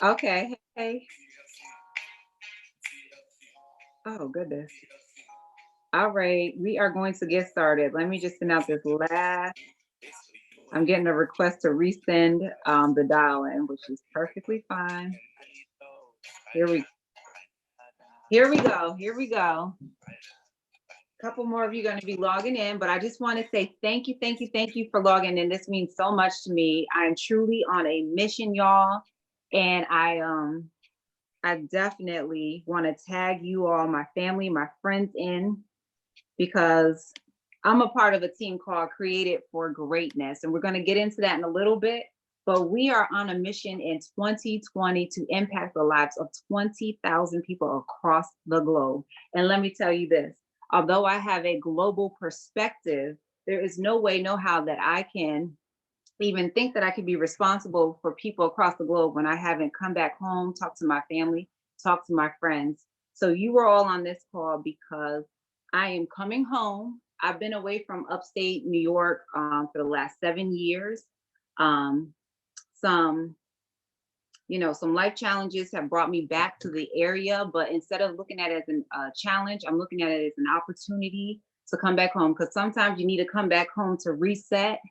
Okay. Hey. Oh, goodness. All right. We are going to get started. Let me just send out this last. I'm getting a request to resend the dial in, which is perfectly fine. Here we here we go. Here we go. Couple more of you going to be logging in, but I just want to say thank you, thank you, thank you for logging in. This means so much to me. I'm truly on a mission, y'all, and I definitely want to tag you all, my family, my friends in because I'm a part of a team called Created for Greatness, and we're going to get into that in a little bit. But we are on a mission in 2020 to impact the lives of 20,000 people across the globe. And let me tell you this, although I have a global perspective, there is no way, no how that I can even think that I could be responsible for people across the globe when I haven't come back home, talked to my family, talked to my friends. So you were all on this call because I am coming home. I've been away from upstate New York for the last 7 years. Um, some, some life challenges have brought me back to the area, but instead of looking at it as a challenge, I'm looking at it as an opportunity to come back home because sometimes you need to come back home to reset,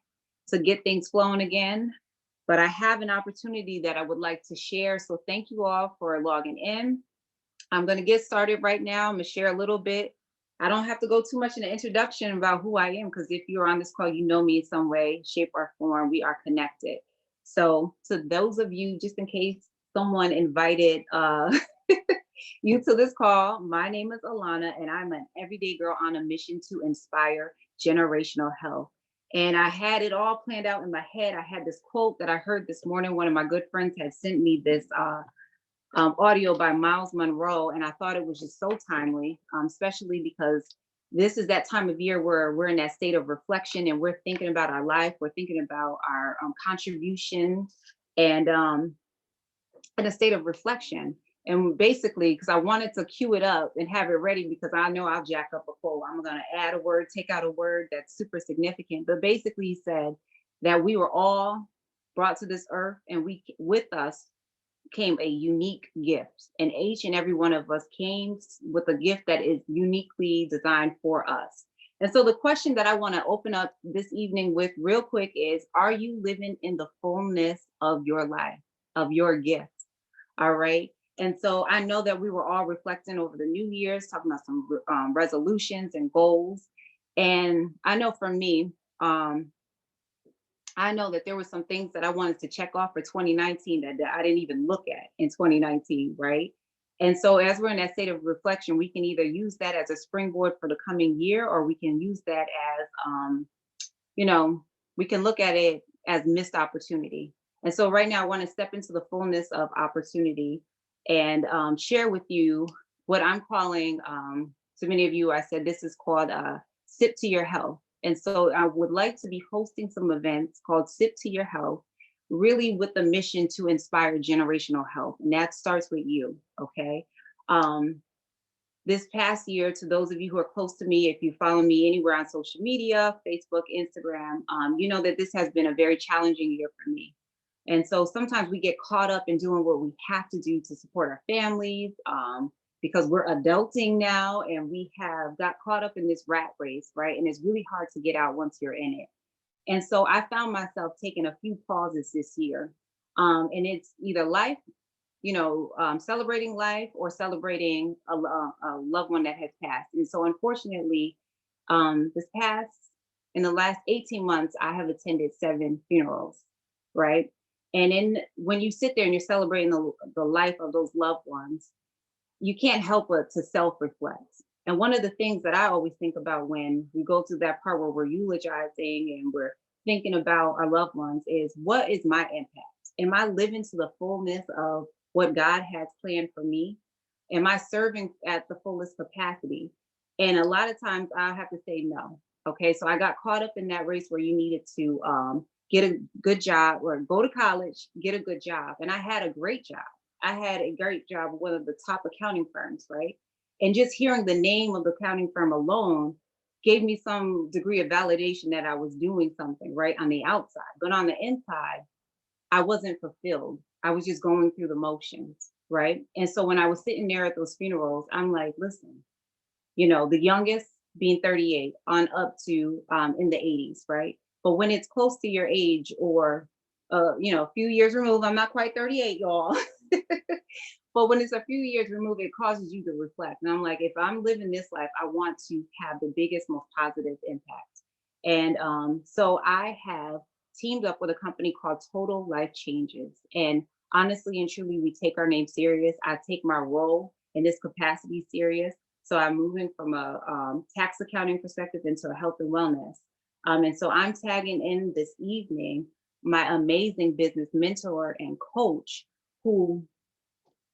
to get things flowing again. But I have an opportunity that I would like to share. So thank you all for logging in. I'm going to get started right now. I'm going to share a little bit. I don't have to go too much in the introduction about who I am because if you're on this call, you know me in some way, shape, or form. We are connected. So to those of you, just in case someone invited you to this call, my name is Alana, and I'm an everyday girl on a mission to inspire generational health. And I had it all planned out in my head. I had this quote that I heard this morning. One of my good friends had sent me this audio by Miles Monroe, and I thought it was just so timely, especially because this is that time of year where we're in that state of reflection and we're thinking about our life, we're thinking about our contribution, and in a state of reflection. And basically, because I wanted to cue it up and have it ready because I know I'll jack up a quote. I'm going to add a word, take out a word that's super significant. But basically, he said that we were all brought to this earth, and we with us came a unique gift, and each and every one of us came with a gift that is uniquely designed for us. And so the question that I want to open up this evening with real quick is, are you living in the fullness of your life, of your gift? All right. And so I know that we were all reflecting over the new year's, talking about some resolutions and goals. And I know for me, I know that there were some things that I wanted to check off for 2019 that I didn't even look at in 2019, right? And so as we're in that state of reflection, we can either use that as a springboard for the coming year, or we can use that as, you know, we can look at it as missed opportunity. And so right now, I want to step into the fullness of opportunity and share with you what I'm calling, to many of you, I said this is called Sip to Your Health. And so I would like to be hosting some events called Sip to Your Health, really with the mission to inspire generational health. And that starts with you, okay? Um, this past year, to those of you who are close to me, if you follow me anywhere on social media, Facebook, Instagram, you know that this has been a very challenging year for me. And so sometimes we get caught up in doing what we have to do to support our families, because we're adulting now and we have got caught up in this rat race, right? And it's really hard to get out once you're in it. And so I found myself taking a few pauses this year. And it's either life, celebrating life or celebrating a loved one that has passed. And so, unfortunately, in the last 18 months, I have attended 7 funerals, right? And when you sit there and you're celebrating the life of those loved ones, you can't help but to self reflect. And one of the things that I always think about when we go to that part where we're eulogizing and we're thinking about our loved ones is, what is my impact? Am I living to the fullness of what God has planned for me? Am I serving at the fullest capacity? And a lot of times I have to say no. Okay, so I got caught up in that race where you needed to get a good job or go to college, get a good job. And I had a great job. I had a great job with one of the top accounting firms, right? And just hearing the name of the accounting firm alone gave me some degree of validation that I was doing something right on the outside. But on the inside, I wasn't fulfilled. I was just going through the motions, right? And so when I was sitting there at those funerals, I'm like, listen, the youngest being 38 on up to in the 80s, right? But when it's close to your age or a few years removed, I'm not quite 38, y'all. But when it's a few years removed, it causes you to reflect. And I'm like, if I'm living this life, I want to have the biggest, most positive impact. And so I have teamed up with a company called Total Life Changes. And honestly and truly, we take our name serious. I take my role in this capacity serious. So I'm moving from a tax accounting perspective into a health and wellness. And so I'm tagging in this evening my amazing business mentor and coach who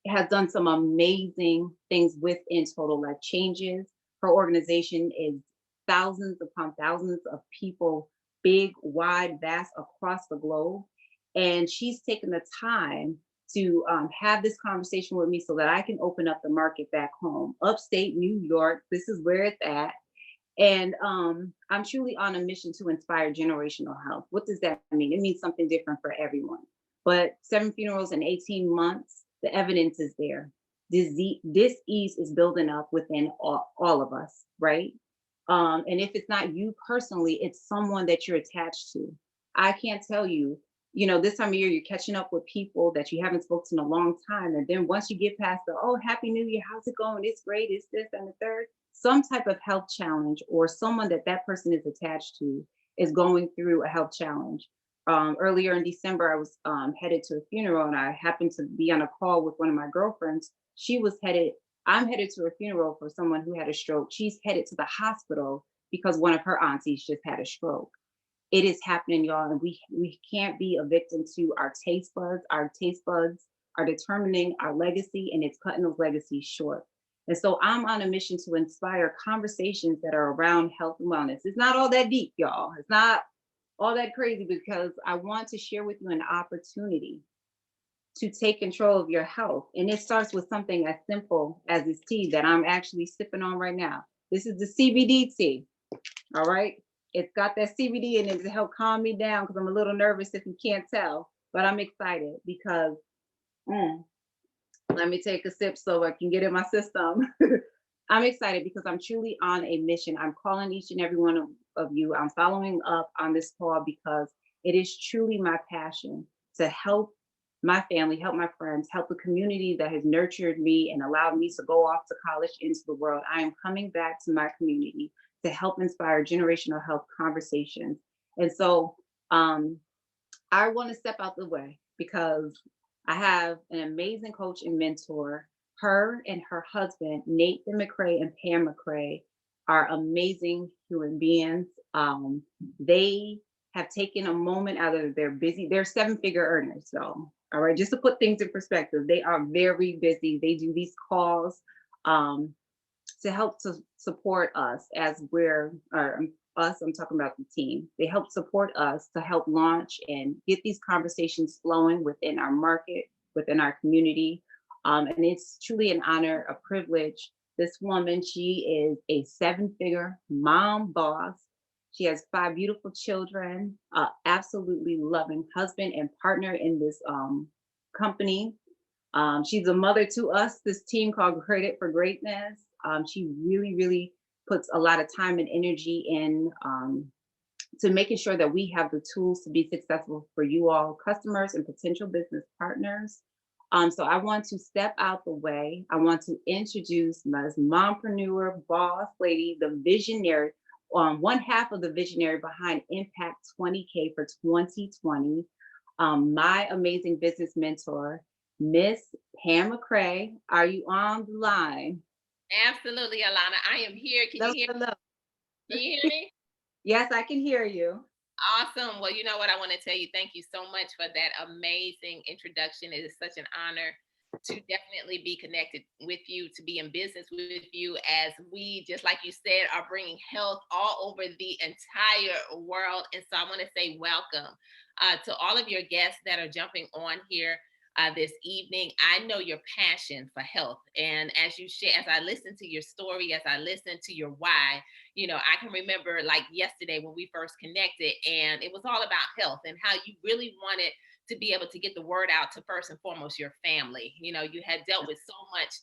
has done some amazing things within Total Life Changes. Her organization is thousands upon thousands of people, big, wide, vast across the globe. And she's taken the time to have this conversation with me so that I can open up the market back home, upstate New York. This is where it's at. And I'm truly on a mission to inspire generational health. What does that mean? It means something different for everyone. But 7 funerals in 18 months, the evidence is there. Disease is building up within all of us, right? And if it's not you personally, it's someone that you're attached to. I can't tell you, this time of year, you're catching up with people that you haven't spoken in a long time. And then once you get past the, oh, Happy New Year, how's it going? It's great, it's this and the third. Some type of health challenge or someone that person is attached to is going through a health challenge. Earlier in December, I was headed to a funeral and I happened to be on a call with one of my girlfriends. I'm headed to a funeral for someone who had a stroke. She's headed to the hospital because one of her aunties just had a stroke. It is happening, y'all, and we can't be a victim to our taste buds. Our taste buds are determining our legacy, and it's cutting those legacies short. And so I'm on a mission to inspire conversations that are around health and wellness. It's not all that deep, y'all. It's not all that crazy because I want to share with you an opportunity to take control of your health. And it starts with something as simple as this tea that I'm actually sipping on right now. This is the CBD tea. All right. It's got that CBD in it to help calm me down because I'm a little nervous if you can't tell. But I'm excited because let me take a sip so I can get in my system. I'm excited because I'm truly on a mission. I'm calling each and every one of you. I'm following up on this call because it is truly my passion to help my family, help my friends, help the community that has nurtured me and allowed me to go off to college into the world. I am coming back to my community to help inspire generational health conversations. And so I want to step out the way because I have an amazing coach and mentor. Her and her husband, Nathan McCrae and Pam McCrae, are amazing human beings. They have taken a moment out of their busy, they're 7-figure earners, so all right, just to put things in perspective, they are very busy. They do these calls to help to support us as I'm talking about the team. They help support us to help launch and get these conversations flowing within our market, within our community. And it's truly an honor, a privilege. This woman, she is a 7-figure mom boss. She has 5 beautiful children, absolutely loving husband and partner in this company. She's a mother to us, this team called Credit for Greatness. She really, really puts a lot of time and energy in to making sure that we have the tools to be successful for you all, customers and potential business partners. So I want to step out the way. I want to introduce my mompreneur, boss lady, the visionary, one half of the visionary behind Impact 20K for 2020, my amazing business mentor, Miss Pam McCrae. Are you on the line? Absolutely, Alana. I am here. Can you Hello, hear? hello. Can you hear me? Yes, I can hear you. Awesome. Well, you know what? I want to tell you, thank you so much for that amazing introduction. It is such an honor to definitely be connected with you, to be in business with you, as we, just like you said, are bringing health all over the entire world. And so I want to say welcome to all of your guests that are jumping on here this evening. I know your passion for health. And as you share, as I listen to your story, as I listen to your why, I can remember like yesterday when we first connected, and it was all about health and how you really wanted to be able to get the word out to first and foremost your family. You know, you had dealt with so much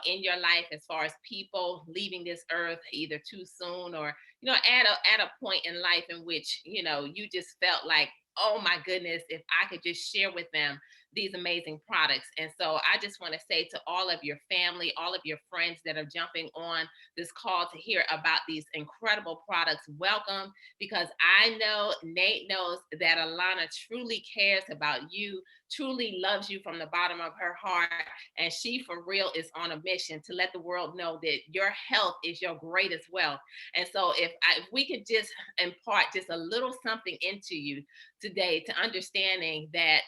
in your life as far as people leaving this earth either too soon or, at a point in life in which, you just felt like, oh my goodness, if I could just share with them these amazing products. And so I just want to say to all of your family, all of your friends that are jumping on this call to hear about these incredible products, welcome, because I know Nate knows that Alana truly cares about you, truly loves you from the bottom of her heart. And she, for real, is on a mission to let the world know that your health is your greatest wealth. And so if we could just impart just a little something into you today to understanding that,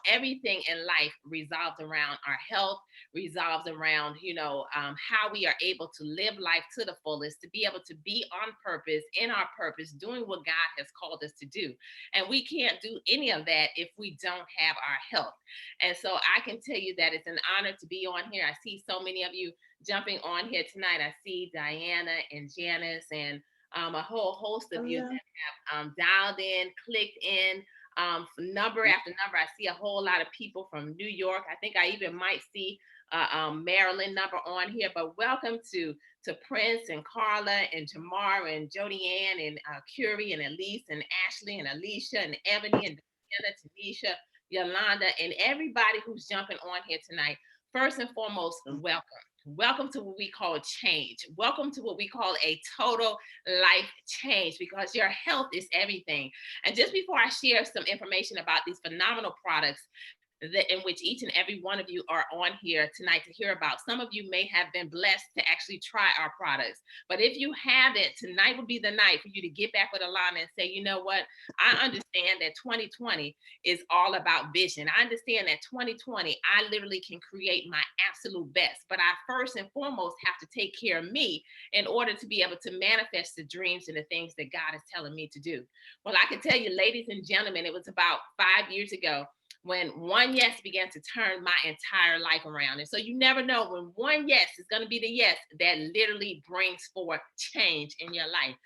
everything in life revolves around our health, revolves around, how we are able to live life to the fullest, to be able to be on purpose, in our purpose, doing what God has called us to do. And we can't do any of that if we don't have our health. And so I can tell you that it's an honor to be on here. I see so many of you jumping on here tonight. I see Diana and Janice and a whole host of Oh you yeah. that have dialed in, clicked in, number after number. I see a whole lot of people from New York. I think I even might see Maryland number on here. But welcome to Prince and Carla and Jamar and Jody Ann and Curie and Elise and Ashley and Alicia and Ebony and Diana, Tanisha, Yolanda, and everybody who's jumping on here tonight. First and foremost, welcome. Welcome to what we call change. Welcome to what we call a total life change, because your health is everything. And just before I share some information about these phenomenal products in which each and every one of you are on here tonight to hear about. Some of you may have been blessed to actually try our products. But if you haven't, tonight would be the night for you to get back with Alana and say, you know what? I understand that 2020 is all about vision. I understand that 2020, I literally can create my absolute best. But I first and foremost have to take care of me in order to be able to manifest the dreams and the things that God is telling me to do. Well, I can tell you, ladies and gentlemen, it was about 5 years ago when one yes began to turn my entire life around. And so you never know when one yes is going to be the yes that literally brings forth change in your life.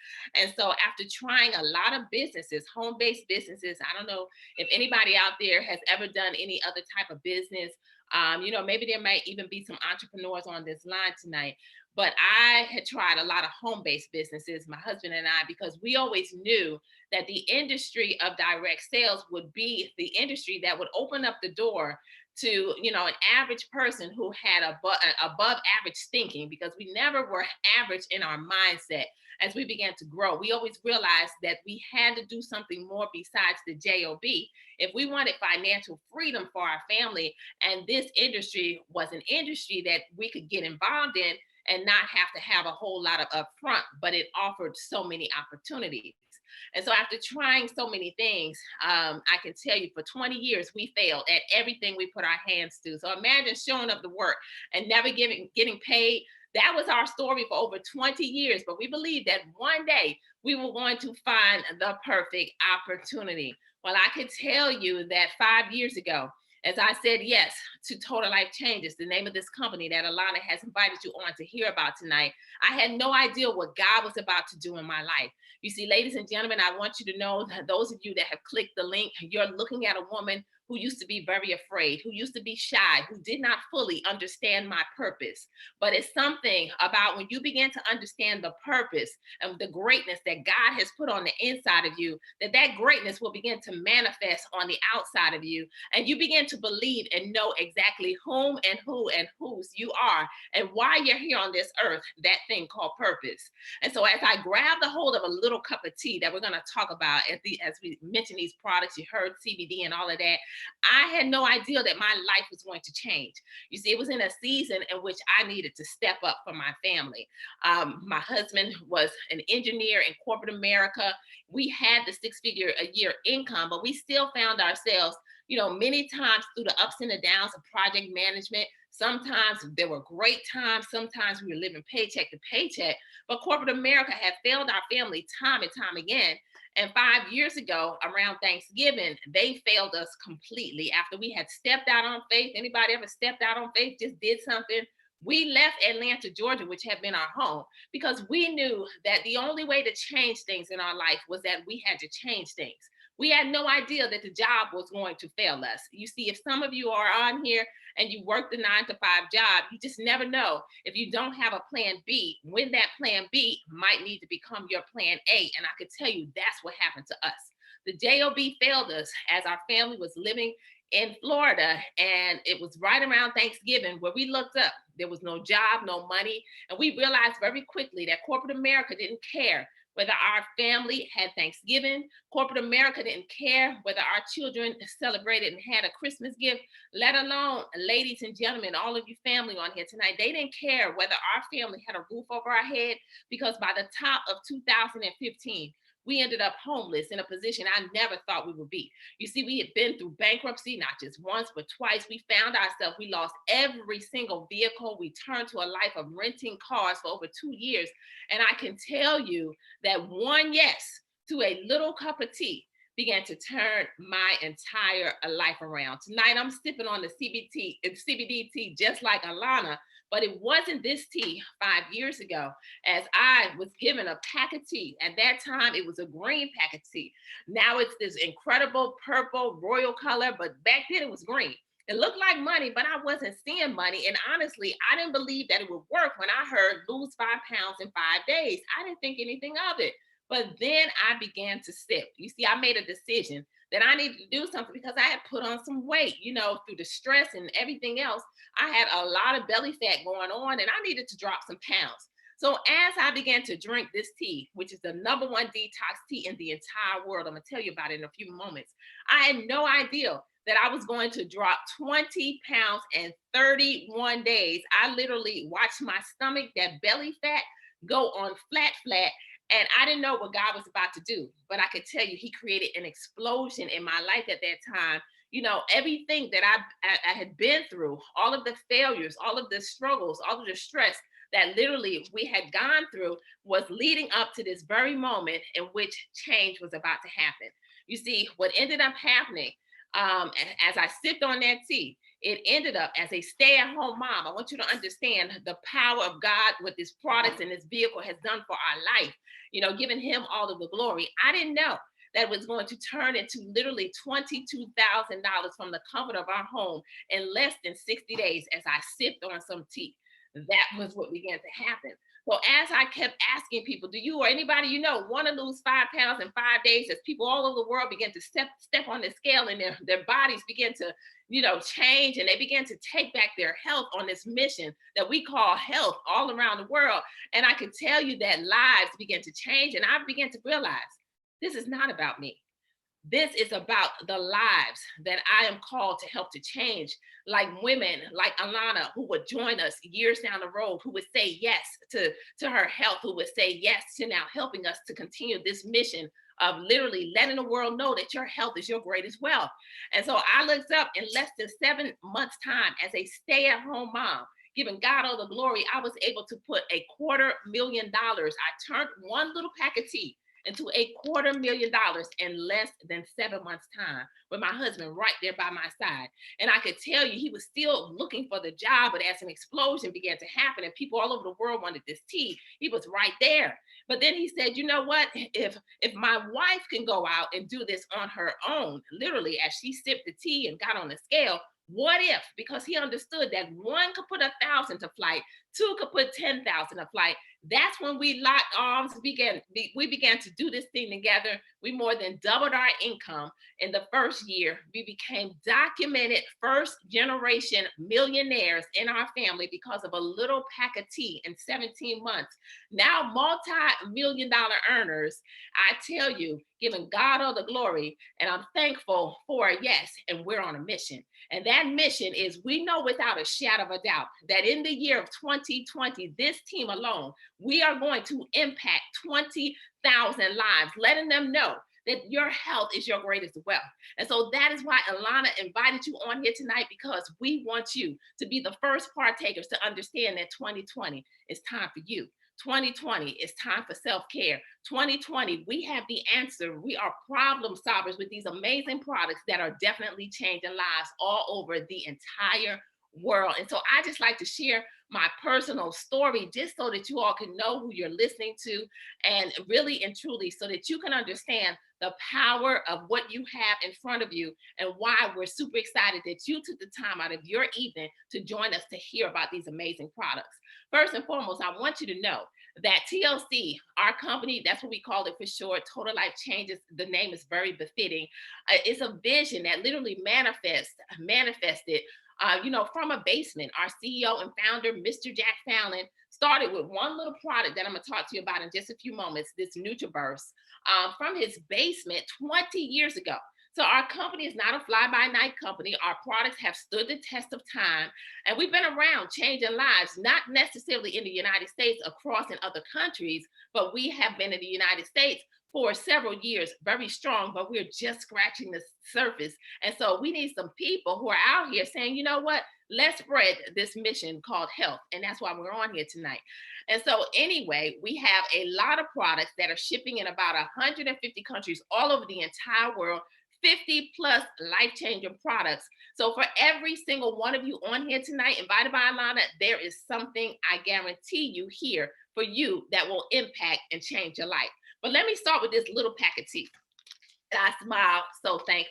And so after trying a lot of businesses, home-based businesses, I don't know if anybody out there has ever done any other type of business. Maybe there might even be some entrepreneurs on this line tonight. But I had tried a lot of home-based businesses, my husband and I, because we always knew that the industry of direct sales would be the industry that would open up the door to, an average person who had above average thinking, because we never were average in our mindset. As we began to grow, we always realized that we had to do something more besides the job if we wanted financial freedom for our family. And this industry was an industry that we could get involved in and not have to have a whole lot of upfront, but it offered so many opportunities. And so after trying so many things, I can tell you for 20 years, we failed at everything we put our hands to. So imagine showing up to work and never getting paid. That was our story for over 20 years. But we believed that one day we were going to find the perfect opportunity. Well, I can tell you that 5 years ago, as I said yes to Total Life Changes, the name of this company that Alana has invited you on to hear about tonight, I had no idea what God was about to do in my life. You see, ladies and gentlemen, I want you to know that those of you that have clicked the link, you're looking at a woman who used to be very afraid, who used to be shy, who did not fully understand my purpose. But it's something about when you begin to understand the purpose and the greatness that God has put on the inside of you, that greatness will begin to manifest on the outside of you. And you begin to believe and know exactly whom and who and whose you are and why you're here on this earth, that thing called purpose. And so as I grabbed a hold of a little cup of tea that we're going to talk about as we mention these products, you heard CBD and all of that, I had no idea that my life was going to change. You see, it was in a season in which I needed to step up for my family. My husband was an engineer in corporate America. We had the 6-figure a year income, but we still found ourselves, many times through the ups and the downs of project management. Sometimes there were great times. Sometimes we were living paycheck to paycheck. But corporate America had failed our family time and time again. And 5 years ago, around Thanksgiving, they failed us completely after we had stepped out on faith. Anybody ever stepped out on faith, just did something? We left Atlanta, Georgia, which had been our home, because we knew that the only way to change things in our life was that we had to change things. We had no idea that the job was going to fail us. You see, if some of you are on here and you work the 9 to 5 job, you just never know if you don't have a plan B, when that plan B might need to become your plan A. And I could tell you that's what happened to us. The job failed us as our family was living in Florida, and it was right around Thanksgiving where we looked up. There was no job, no money, and we realized very quickly that corporate America didn't care whether our family had Thanksgiving. Corporate America didn't care whether our children celebrated and had a Christmas gift, let alone, ladies and gentlemen, all of you family on here tonight, they didn't care whether our family had a roof over our head, because by the top of 2015, we ended up homeless in a position I never thought we would be. You see, we had been through bankruptcy, not just once, but twice. We found ourselves, we lost every single vehicle. We turned to a life of renting cars for over 2 years. And I can tell you that one yes to a little cup of tea began to turn my entire life around. Tonight, I'm sipping on the CBD tea, just like Alana, but it wasn't this tea 5 years ago, as I was given a pack of tea. At that time, it was a green pack of tea. Now it's this incredible purple royal color, but back then it was green. It looked like money, but I wasn't seeing money. And honestly, I didn't believe that it would work when I heard lose 5 pounds in 5 days. I didn't think anything of it. But then I began to sip. You see, I made a decision that I needed to do something because I had put on some weight, through the stress and everything else. I had a lot of belly fat going on, and I needed to drop some pounds. So as I began to drink this tea, which is the number one detox tea in the entire world, I'm gonna tell you about it in a few moments. I had no idea that I was going to drop 20 pounds in 31 days. I literally watched my stomach, that belly fat, go on flat. And I didn't know what God was about to do, but I could tell you, He created an explosion in my life at that time. Everything that I had been through, all of the failures, all of the struggles, all of the stress that literally we had gone through was leading up to this very moment in which change was about to happen. You see, what ended up happening, as I sipped on that tea, it ended up as a stay-at-home mom. I want you to understand the power of God, what this product and this vehicle has done for our life, giving Him all of the glory. I didn't know that was going to turn into literally $22,000 from the comfort of our home in less than 60 days as I sipped on some tea. That was what began to happen. So as I kept asking people, do you or anybody want to lose 5 pounds in 5 days, as people all over the world begin to step on the scale, and their bodies begin to, change, and they begin to take back their health on this mission that we call health all around the world. And I can tell you that lives began to change, and I began to realize this is not about me. This is about the lives that I am called to help to change, like women like Alana, who would join us years down the road, who would say yes to her health, who would say yes to now helping us to continue this mission of literally letting the world know that your health is your greatest wealth. And so I looked up in less than 7 months' time as a stay-at-home mom, giving God all the glory. I was able to put $250,000. I turned one little pack of tea into $250,000 in less than 7 months' time, with my husband right there by my side. And I could tell you, he was still looking for the job, but as an explosion began to happen and people all over the world wanted this tea, he was right there. But then he said, you know what? If my wife can go out and do this on her own, literally as she sipped the tea and got on the scale, what if? Because he understood that one could put 1,000 to flight, two could put 10,000 to flight. That's when we locked arms. We began to do this thing together. We more than doubled our income in the first year. We became documented first generation millionaires in our family because of a little pack of tea in 17 months. Now multi-million dollar earners. I tell you, giving God all the glory, and I'm thankful for a yes, and we're on a mission. And that mission is, we know without a shadow of a doubt that in the year of 2020, this team alone, we are going to impact 20,000 lives, letting them know that your health is your greatest wealth. And so that is why Alana invited you on here tonight, because we want you to be the first partakers to understand that 2020 is time for you. 2020 is time for self-care. 2020, we have the answer. We are problem solvers with these amazing products that are definitely changing lives all over the entire world. And so I just like to share my personal story, just so that you all can know who you're listening to, and really and truly so that you can understand the power of what you have in front of you, and why we're super excited that you took the time out of your evening to join us to hear about these amazing products. First and foremost, I want you to know that TLC, our company, that's what we call it for short, Total Life Changes. The name is very befitting. It's a vision that literally manifested from a basement. Our CEO and founder, Mr. Jack Fallon, started with one little product that I'm going to talk to you about in just a few moments, this NutriBurst, from his basement 20 years ago. So our company is not a fly-by-night company. Our products have stood the test of time, and we've been around changing lives, not necessarily in the United States, across in other countries, but we have been in the United States for several years, very strong, but we're just scratching the surface. And so we need some people who are out here saying, you know what, let's spread this mission called health. And that's why we're on here tonight. And so anyway, we have a lot of products that are shipping in about 150 countries all over the entire world, 50 plus life-changing products. So for every single one of you on here tonight, invited by Alana, there is something I guarantee you here for you that will impact and change your life. But let me start with this little pack of tea. I smile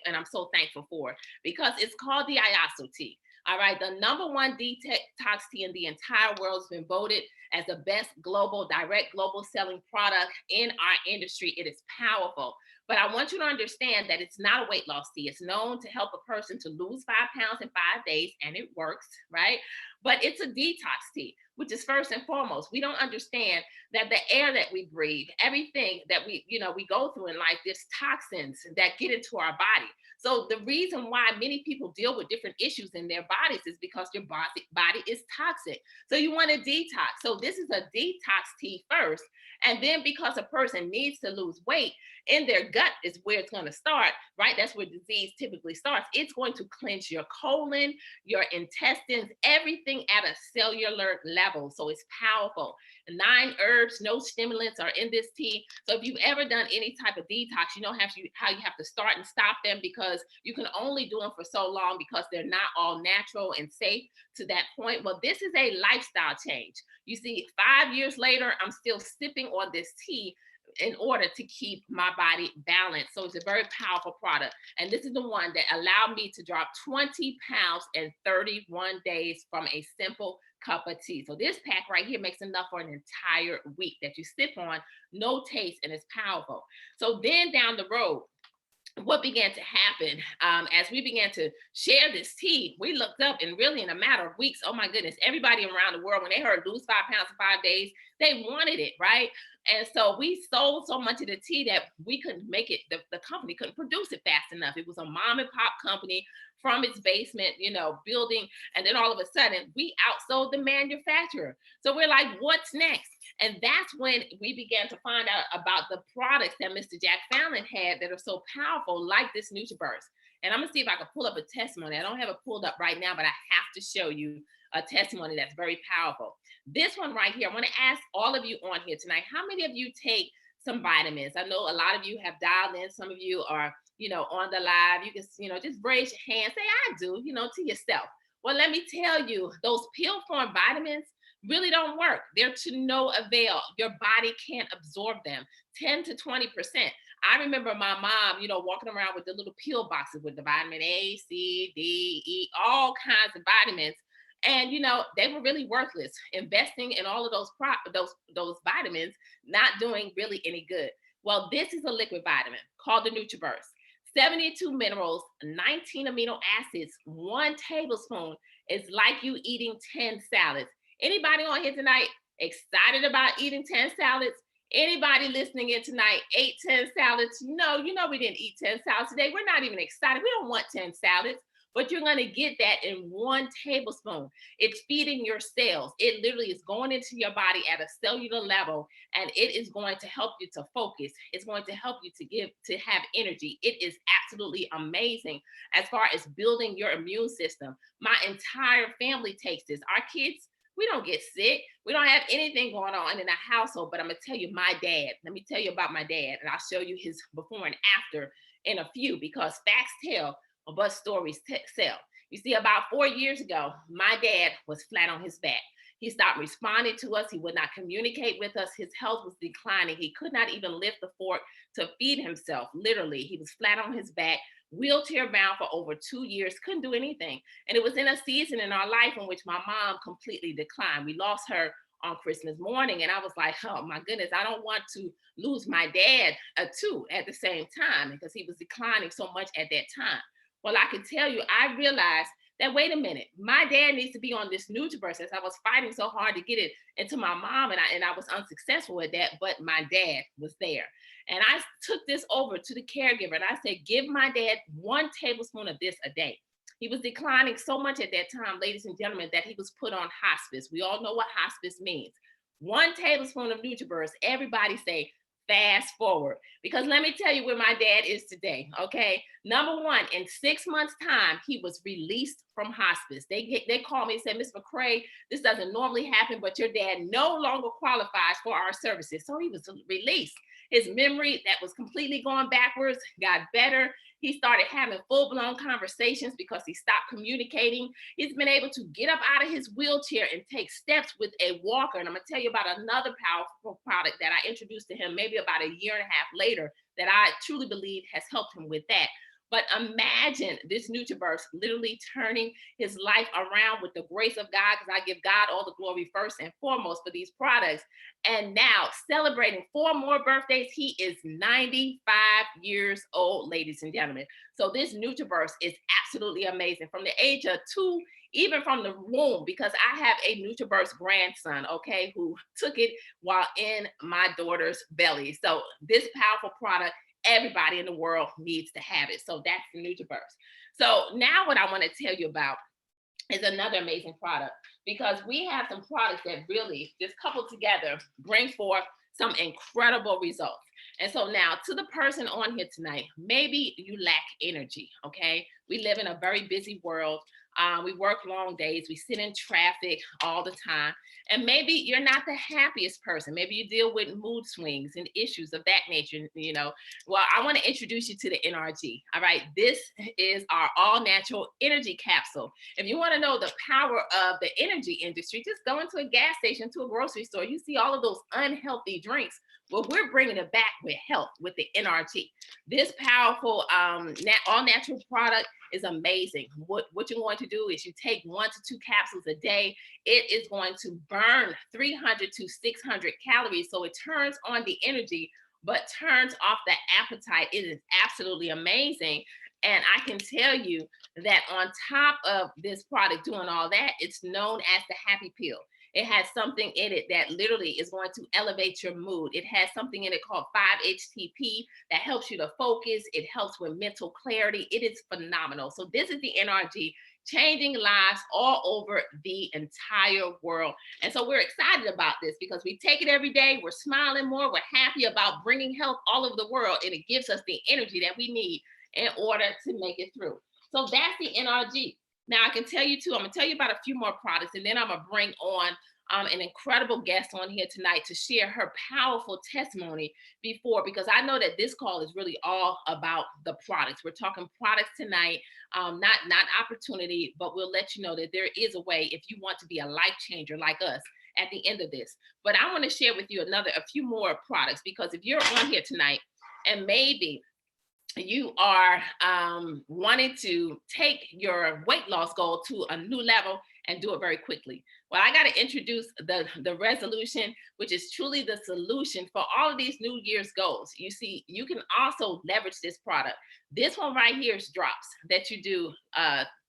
and I'm so thankful for, because it's called the Iaso tea. All right, the number one detox tea in the entire world has been voted as the best direct global selling product in our industry. It is powerful. But I want you to understand that it's not a weight loss tea. It's known to help a person to lose 5 pounds in 5 days, and it works, right? But it's a detox tea, which is first and foremost. We don't understand that the air that we breathe, everything that we go through in life, there's toxins that get into our body. So the reason why many people deal with different issues in their bodies is because your body is toxic. So you want to detox. So this is a detox tea first. And then because a person needs to lose weight, in their gut is where it's going to start, right? That's where disease typically starts. It's going to cleanse your colon, your intestines, everything at a cellular level. So it's powerful. 9 herbs, no stimulants are in this tea. So if you've ever done any type of detox, you know how you have to start and stop them, because you can only do them for so long because they're not all natural and safe to that point. Well, this is a lifestyle change. You see, 5 years later, I'm still sipping on this tea in order to keep my body balanced. So it's a very powerful product. And this is the one that allowed me to drop 20 pounds in 31 days from a simple cup of tea. So this pack right here makes enough for an entire week that you sip on, no taste, and it's powerful. So then down the road, what began to happen as we began to share this tea, we looked up, and really in a matter of weeks, oh my goodness, everybody around the world, when they heard lose 5 pounds in 5 days, they wanted it, right? And so we sold so much of the tea that we couldn't make it, the company couldn't produce it fast enough. It was a mom and pop company from its basement, building. And then all of a sudden we outsold the manufacturer. So we're like, what's next? And that's when we began to find out about the products that Mr. Jack Fallon had that are so powerful, like this NutriBurst. And I'm gonna see if I can pull up a testimony. I don't have it pulled up right now, but I have to show you a testimony that's very powerful. This one right here, I want to ask all of you on here tonight, how many of you take some vitamins? I know a lot of you have dialed in. Some of you are, on the live. You can, just raise your hand, say, I do, to yourself. Well, let me tell you, those pill form vitamins really don't work. They're to no avail. Your body can't absorb them. 10 to 20%. I remember my mom, walking around with the little pill boxes with the vitamin A, C, D, E, all kinds of vitamins. And they were really worthless. Investing in all of those vitamins, not doing really any good. Well, this is a liquid vitamin called the NutriBurst. 72 minerals, 19 amino acids, 1 tablespoon is like you eating 10 salads. Anybody on here tonight excited about eating 10 salads? Anybody listening in tonight ate 10 salads? No, we didn't eat 10 salads today. We're not even excited. We don't want 10 salads, but you're going to get that in 1 tablespoon. It's feeding your cells. It literally is going into your body at a cellular level, and it is going to help you to focus. It's going to help you to have energy. It is absolutely amazing as far as building your immune system. My entire family takes this. Our kids, we don't get sick. We don't have anything going on in the household. But I'm going to tell you, let me tell you about my dad, and I'll show you his before and after in a few, because facts tell, but stories sell. You see, about 4 years ago, my dad was flat on his back. He stopped responding to us. He would not communicate with us. His health was declining. He could not even lift the fork to feed himself. Literally, he was flat on his back, wheelchair bound for over 2 years, couldn't do anything. And it was in a season in our life in which my mom completely declined. We lost her on Christmas morning. And I was like, oh my goodness, I don't want to lose my dad too at the same time, because he was declining so much at that time. Well, I can tell you, I realized that, wait a minute, my dad needs to be on this NutriBurst, as I was fighting so hard to get it into my mom, and I was unsuccessful at that, but my dad was there. And I took this over to the caregiver and I said, give my dad 1 tablespoon of this a day. He was declining so much at that time, ladies and gentlemen, that he was put on hospice. We all know what hospice means. 1 tablespoon of NutriBurst, everybody say, fast forward. Because let me tell you where my dad is today, okay? Number one, in 6 months' time, he was released from hospice. They called me and said, Miss McCray, this doesn't normally happen, but your dad no longer qualifies for our services. So he was released. His memory that was completely going backwards got better. He started having full-blown conversations because he stopped communicating. He's been able to get up out of his wheelchair and take steps with a walker. And I'm gonna tell you about another powerful product that I introduced to him maybe about a year and a half later that I truly believe has helped him with that. But imagine this NutriBurst literally turning his life around with the grace of God, because I give God all the glory first and foremost for these products. And now, celebrating 4 more birthdays, he is 95 years old, ladies and gentlemen. So this NutriBurst is absolutely amazing. From the age of 2, even from the womb, because I have a NutriBurst grandson, okay, who took it while in my daughter's belly. So this powerful product, everybody in the world needs to have it. So that's the NutriBurst. So now what I want to tell you about is another amazing product, because we have some products that really just coupled together bring forth some incredible results. And so now, to the person on here tonight, maybe you lack energy, okay? We live in a very busy world. We work long days. We sit in traffic all the time. And maybe you're not the happiest person. Maybe you deal with mood swings and issues of that nature, you know. Well, I want to introduce you to the NRG. All right. This is our all natural energy capsule. If you want to know the power of the energy industry, just go into a gas station, to a grocery store. You see all of those unhealthy drinks. Well, we're bringing it back with health with the NRG. This powerful all natural product is amazing. What you're going to do is you take 1 to 2 capsules a day. It is going to burn 300 to 600 calories. So it turns on the energy, but turns off the appetite. It is absolutely amazing. And I can tell you that on top of this product doing all that, it's known as the happy pill. It has something in it that literally is going to elevate your mood. It has something in it called 5-HTP that helps you to focus. It helps with mental clarity. It is phenomenal. So this is the NRG, changing lives all over the entire world. And so we're excited about this because we take it every day. We're smiling more. We're happy about bringing health all over the world. And it gives us the energy that we need in order to make it through. So that's the NRG. Now I can tell you too, I'm gonna tell you about a few more products, and then I'm gonna bring on an incredible guest on here tonight to share her powerful testimony before, because I know that this call is really all about the products. We're talking products tonight, not opportunity, but we'll let you know that there is a way if you want to be a life changer like us at the end of this. But I want to share with you a few more products, because if you're on here tonight and maybe you are wanting to take your weight loss goal to a new level and do it very quickly. Well, I got to introduce the resolution, which is truly the solution for all of these New Year's goals. You see, you can also leverage this product. This one right here is drops that you do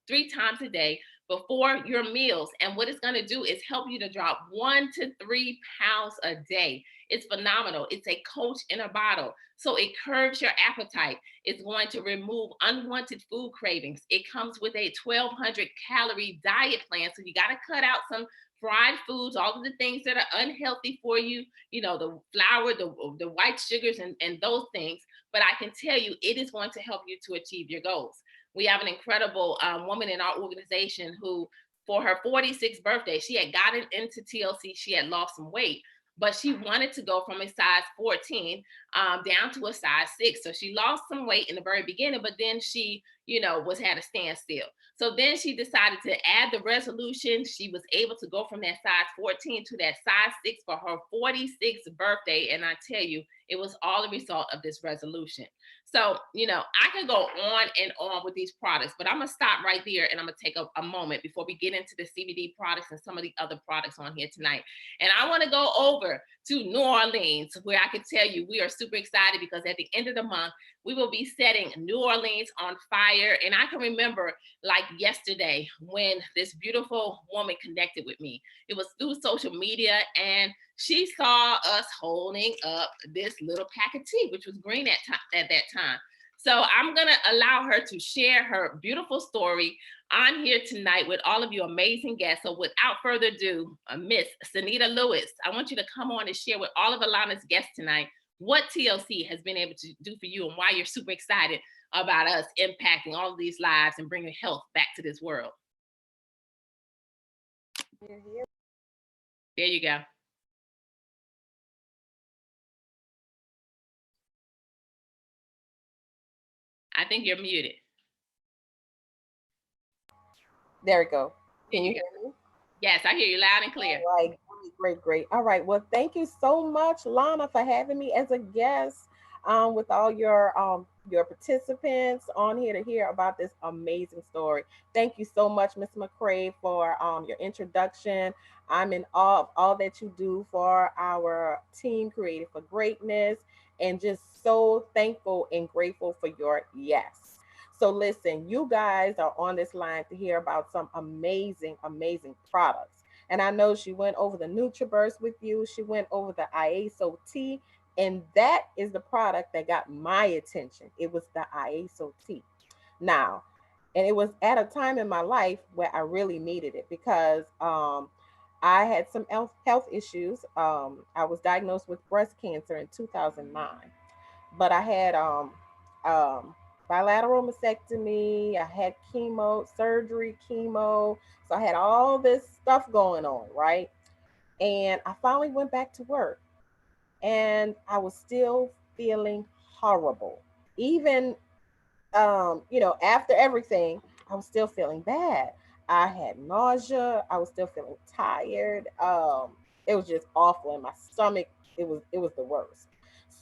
3 times a day before your meals. And what it's going to do is help you to drop 1 to 3 pounds a day. It's phenomenal. It's a coach in a bottle. So it curbs your appetite. It's going to remove unwanted food cravings. It comes with a 1,200 calorie diet plan. So you got to cut out some fried foods, all of the things that are unhealthy for you, you know, the flour, the white sugars, and those things. But I can tell you, it is going to help you to achieve your goals. We have an incredible woman in our organization who, for her 46th birthday, she had gotten into TLC. She had lost some weight, but she wanted to go from a size 14 down to a size 6. So she lost some weight in the very beginning, but then she, was had a standstill. So then she decided to add the resolution. She was able to go from that size 14 to that size 6 for her 46th birthday. And I tell you, it was all a result of this resolution. So, I could go on and on with these products, but I'm going to stop right there and I'm going to take a moment before we get into the CBD products and some of the other products on here tonight. And I want to go over to New Orleans, where I can tell you we are super excited because at the end of the month, we will be setting New Orleans on fire. And I can remember like yesterday when this beautiful woman connected with me. It was through social media, and she saw us holding up this little pack of tea, which was green at that time. So I'm going to allow her to share her beautiful story on here tonight with all of you amazing guests. So without further ado, Miss Sanita Lewis, I want you to come on and share with all of Alana's guests tonight what TLC has been able to do for you and why you're super excited about us impacting all of these lives and bringing health back to this world. There you go. I think you're muted. There we go. Can you hear me? Yes, I hear you loud and clear. All right, great. All right. Well, thank you so much, Lana, for having me as a guest with all your participants on here to hear about this amazing story. Thank you so much, Miss McCray, for your introduction. I'm in awe of all that you do for our team, Created for Greatness, and just so thankful and grateful for your yes. So listen, you guys are on this line to hear about some amazing products. And I know she went over the NutriBurst with you. She went over the IASO tea, and that is the product that got my attention. It was the IASO tea. Now, and it was at a time in my life where I really needed it because I had some health issues. I was diagnosed with breast cancer in 2009, but I had um, bilateral mastectomy. I had chemo, surgery, chemo. So I had all this stuff going on, right? And I finally went back to work, and I was still feeling horrible. Even after everything, I was still feeling bad. I had nausea. I was still feeling tired. It was just awful in my stomach. It was the worst.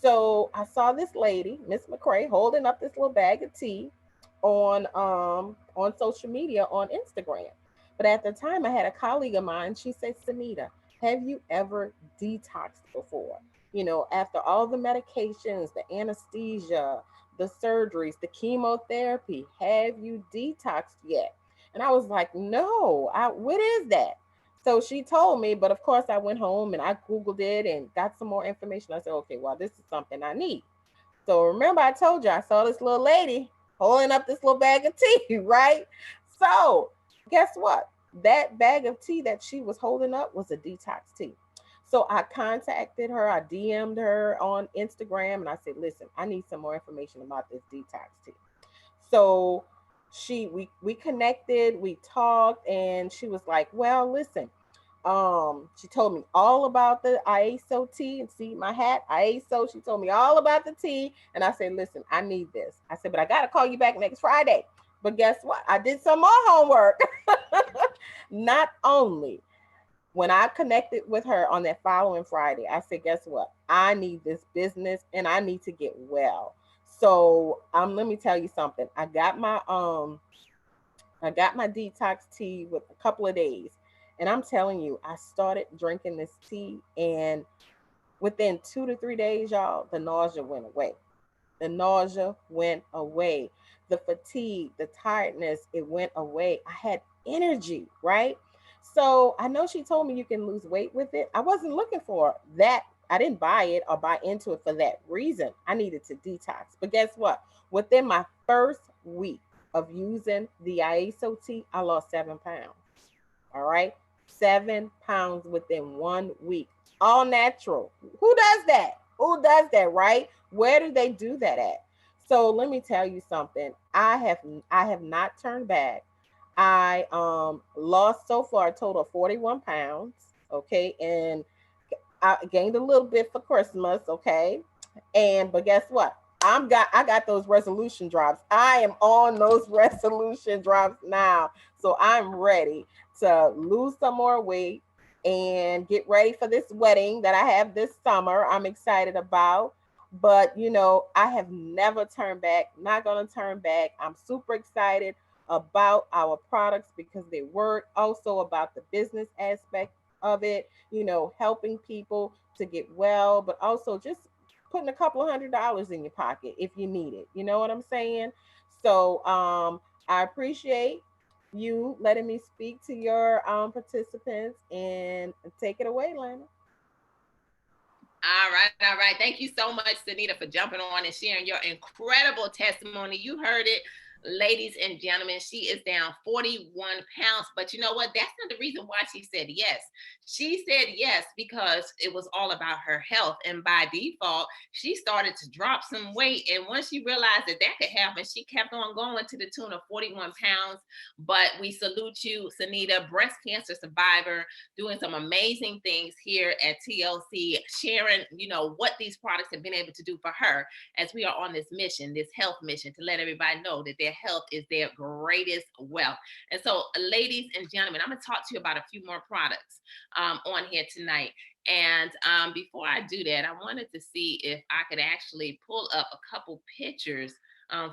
So I saw this lady, Miss McCray, holding up this little bag of tea on social media on Instagram. But at the time, I had a colleague of mine. She said, "Sanita, have you ever detoxed before? After all the medications, the anesthesia, the surgeries, the chemotherapy. Have you detoxed yet?" And I was like, "No, what is that?" So she told me, but of course I went home and I Googled it and got some more information. I said, okay, well, this is something I need. So remember, I told you I saw this little lady holding up this little bag of tea, right? So guess what? That bag of tea that she was holding up was a detox tea. So I contacted her, I DM'd her on Instagram, and I said, listen, I need some more information about this detox tea. So we connected, we talked, and she was like, well, listen, she told me all about the IASO tea, and see my hat, IASO. She told me all about the tea, and I said, listen, I need this. I said, but I gotta call you back next Friday. But guess what? I did some more homework. Not only when I connected with her on that following Friday, I said, guess what? I need this business and I need to get well. So let me tell you something. I got my detox tea with a couple of days. And I'm telling you, I started drinking this tea, and within 2 to 3 days, y'all, the nausea went away. The nausea went away. The fatigue, the tiredness, it went away. I had energy, right? So I know she told me you can lose weight with it. I wasn't looking for that. I didn't buy it or buy into it for that reason. I needed to detox. But guess what? Within my first week of using the IASO tea, I lost 7 pounds. All right. 7 pounds within 1 week. All natural. Who does that? Who does that, right? Where do they do that at? So let me tell you something. I have not turned back. I lost so far a total of 41 pounds. Okay. And I gained a little bit for Christmas. Okay. But guess what? I got those resolution drops. I am on those resolution drops now. So I'm ready to lose some more weight and get ready for this wedding that I have this summer. I'm excited about. But I have never turned back. Not gonna turn back. I'm super excited about our products because they work. Also about the business aspect of it, helping people to get well, but also just putting a couple of $100 in your pocket if you need it. You know what I'm saying? So I appreciate you letting me speak to your participants and take it away, Lana. All right, all right. Thank you so much, Sunita, for jumping on and sharing your incredible testimony. You heard it, ladies and gentlemen. She is down 41 pounds. But you know what? That's not the reason why she said yes. She said yes because it was all about her health. And by default, she started to drop some weight. And once she realized that that could happen, she kept on going to the tune of 41 pounds. But we salute you, Sunita, breast cancer survivor, doing some amazing things here at TLC, sharing, what these products have been able to do for her as we are on this mission, this health mission, to let everybody know that their health is their greatest wealth. And so, ladies and gentlemen, I'm going to talk to you about a few more products on here tonight. And before I do that, I wanted to see if I could actually pull up a couple pictures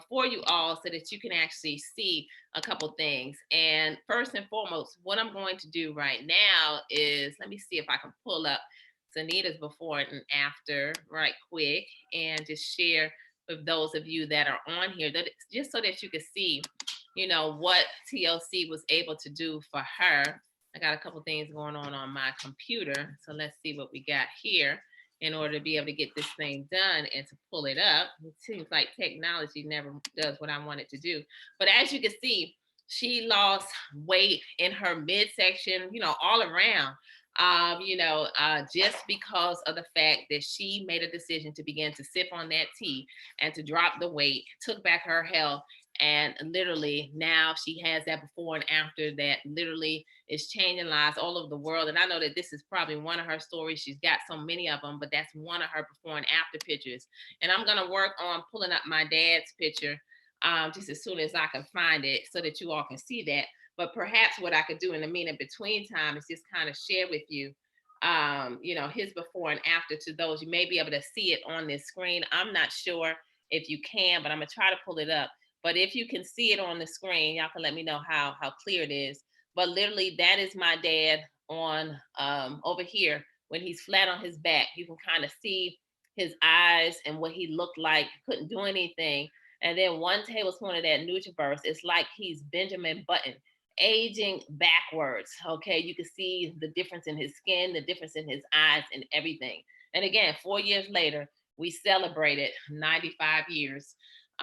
for you all so that you can actually see a couple things. And first and foremost, what I'm going to do right now is, let me see if I can pull up Sunita's before and after right quick and just share with those of you that are on here, that just so that you can see, what TLC was able to do for her. I got a couple things going on my computer. So let's see what we got here in order to be able to get this thing done and to pull it up. It seems like technology never does what I want it to do. But as you can see, she lost weight in her midsection, all around, just because of the fact that she made a decision to begin to sip on that tea and to drop the weight, took back her health. And literally now she has that before and after that literally is changing lives all over the world. And I know that this is probably one of her stories. She's got so many of them, but that's one of her before and after pictures. And I'm going to work on pulling up my dad's picture just as soon as I can find it so that you all can see that. But perhaps what I could do in the minute between time is just kind of share with you, his before and after to those. You may be able to see it on this screen. I'm not sure if you can, but I'm going to try to pull it up. But if you can see it on the screen, y'all can let me know how clear it is. But literally, that is my dad on over here when he's flat on his back. You can kind of see his eyes and what he looked like. Couldn't do anything. And then 1 tablespoon of that Nutriverse, it's like he's Benjamin Button, aging backwards. Okay, you can see the difference in his skin, the difference in his eyes, and everything. And again, 4 years later, we celebrated 95 years.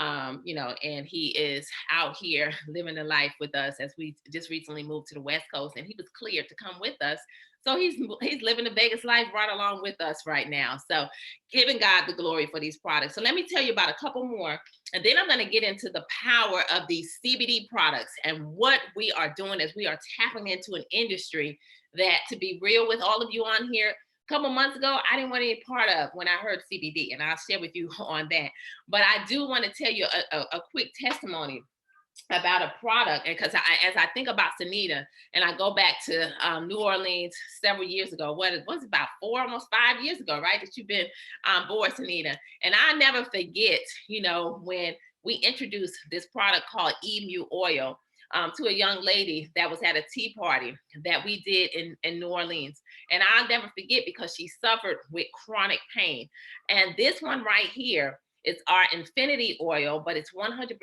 And he is out here living the life with us as we just recently moved to the West Coast, and he was cleared to come with us. So he's living the Vegas life right along with us right now. So giving God the glory for these products. So let me tell you about a couple more, and then I'm going to get into the power of these CBD products and what we are doing as we are tapping into an industry that, to be real with all of you on here, a couple months ago, I didn't want any part of when I heard CBD, and I'll share with you on that. But I do want to tell you a quick testimony about a product, and because as I think about Sunita, and I go back to New Orleans several years ago, what it was about almost 5 years ago, right? That you've been on board, Sunita, and I never forget, when we introduced this product called Emu Oil to a young lady that was at a tea party that we did in New Orleans. And I'll never forget because she suffered with chronic pain. And this one right here, it's our Infinity Oil, but it's 100%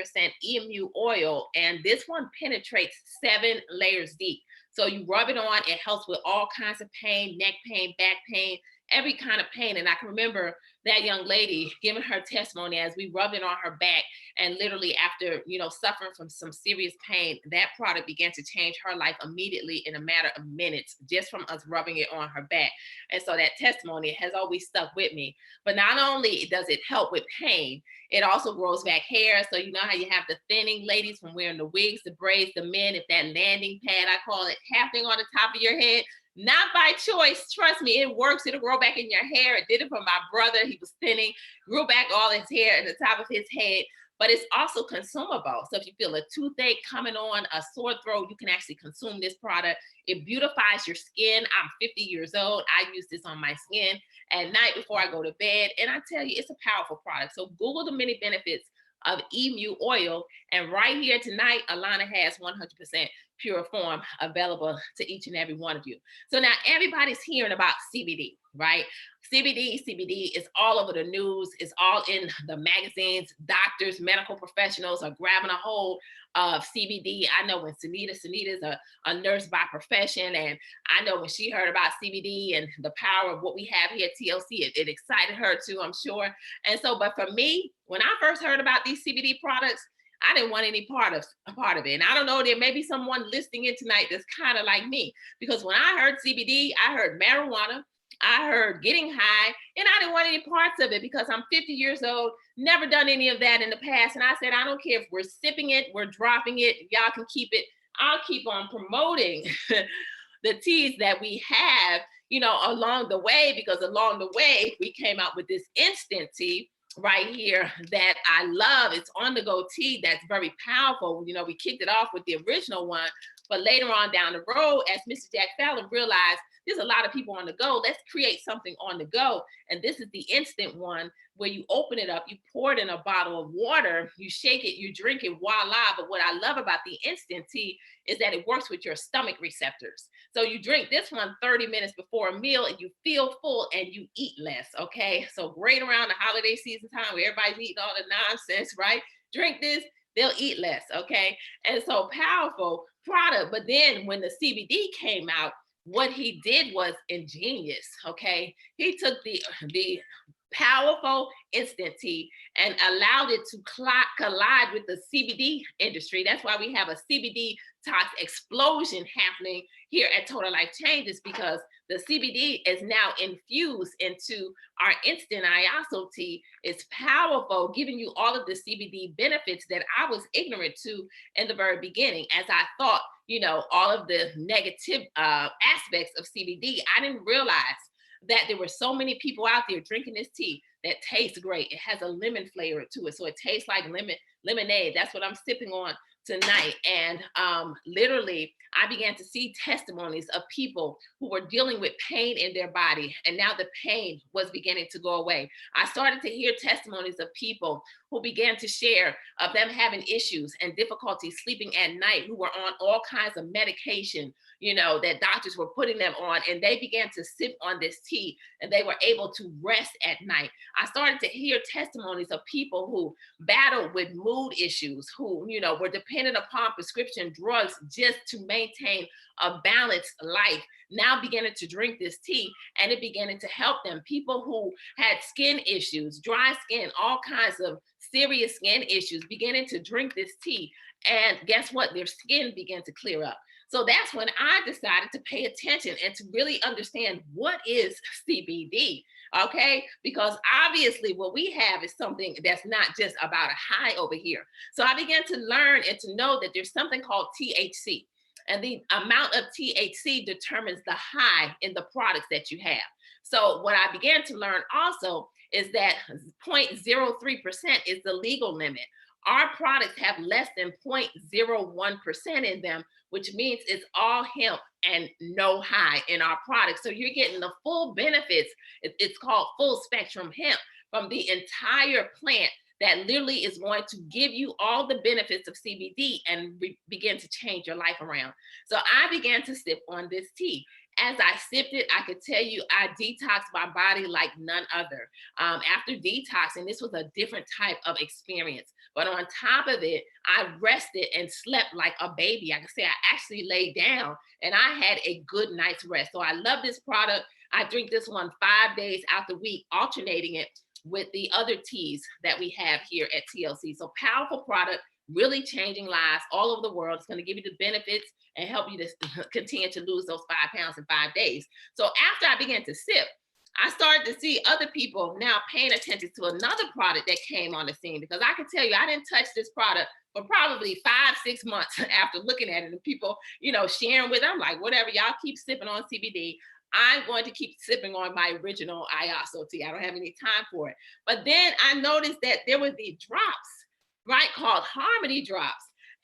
emu oil. And this one penetrates 7 layers deep. So you rub it on, it helps with all kinds of pain, neck pain, back pain, every kind of pain. And I can remember that young lady giving her testimony as we rubbed it on her back. And literally after, suffering from some serious pain, that product began to change her life immediately in a matter of minutes, just from us rubbing it on her back. And so that testimony has always stuck with me. But not only does it help with pain, it also grows back hair. So you know how you have the thinning ladies from wearing the wigs, the braids, the men, if that landing pad, I call it, happening on the top of your head. Not by choice. Trust me, it works. It'll grow back in your hair. It did it for my brother. He He was thinning, grew back all his hair at the top of his head. But it's also consumable. So if you feel a toothache coming on, a sore throat, you can actually consume this product. It beautifies your skin. I'm 50 years old. I use this on my skin at night before I go to bed. And I tell you, it's a powerful product. So Google the many benefits of emu oil. And right here tonight, Alana has 100% pure form available to each and every one of you. So now everybody's hearing about CBD, right? CBD is all over the news. It's all in the magazines. Doctors, medical professionals are grabbing a hold of CBD. I know when Sunita's a nurse by profession, and I know when she heard about CBD and the power of what we have here at TLC, it excited her too, I'm sure. And so, but for me, when I first heard about these CBD products, I didn't want any part of it. And I don't know, there may be someone listening in tonight that's kind of like me, because when I heard CBD, I heard marijuana, I heard getting high, and I didn't want any parts of it because I'm 50 years old, never done any of that in the past. And I said, I don't care if we're sipping it, we're dropping it, y'all can keep it. I'll keep on promoting the teas that we have, along the way, because along the way, we came out with this instant tea right here that I love. It's on the go tea that's very powerful. We kicked it off with the original one, but later on down the road, as Mr. Jack Fallon realized, there's a lot of people on the go. Let's create something on the go. And this is the instant one where you open it up, you pour it in a bottle of water, you shake it, you drink it, voila. But what I love about the instant tea is that it works with your stomach receptors. So you drink this one 30 minutes before a meal and you feel full and you eat less, okay? So great around the holiday season time where everybody's eating all the nonsense, right? Drink this, they'll eat less, okay? And so powerful product. But then when the CBD came out, what he did was ingenious, okay? He took the powerful instant tea and allowed it to collide with the CBD industry. That's why we have a CBD tox explosion happening here at Total Life Changes, because the CBD is now infused into our instant iaso tea. It's powerful, giving you all of the CBD benefits that I was ignorant to in the very beginning. As I thought, all of the negative aspects of CBD, I didn't realize that there were so many people out there drinking this tea that tastes great. It has a lemon flavor to it. So it tastes like lemonade. That's what I'm sipping on tonight. And literally, I began to see testimonies of people who were dealing with pain in their body. And now the pain was beginning to go away. I started to hear testimonies of people who began to share of them having issues and difficulty sleeping at night, who were on all kinds of medication, that doctors were putting them on, and they began to sip on this tea and they were able to rest at night. I started to hear testimonies of people who battled with mood issues, who, were dependent upon prescription drugs just to maintain a balanced life, now beginning to drink this tea, and it beginning to help them. People who had skin issues, dry skin, all kinds of serious skin issues, beginning to drink this tea, and guess what? Their skin began to clear up. So that's when I decided to pay attention and to really understand what is CBD, okay? Because obviously what we have is something that's not just about a high over here. So I began to learn and to know that there's something called THC. And the amount of THC determines the high in the products that you have. So what I began to learn also is that 0.03% is the legal limit. Our products have less than 0.01% in them, which means it's all hemp and no high in our products. So you're getting the full benefits. It's called full spectrum hemp from the entire plant that literally is going to give you all the benefits of CBD and begin to change your life around. So I began to sip on this tea. As I sipped it, I could tell you I detoxed my body like none other. After detoxing, this was a different type of experience. But on top of it, I rested and slept like a baby. I can say I actually laid down and I had a good night's rest. So I love this product. I drink this one 5 days out the week, alternating it with the other teas that we have here at TLC. So powerful product, really changing lives all over the world. It's going to give you the benefits and help you to continue to lose those 5 pounds in 5 days. So after I began to sip, I started to see other people now paying attention to another product that came on the scene, because I can tell you, I didn't touch this product for probably 5-6 months after looking at it, and people, sharing with, I'm like, whatever, y'all keep sipping on CBD. I'm going to keep sipping on my original IASO tea. I don't have any time for it. But then I noticed that there were these drops, right, called Harmony drops.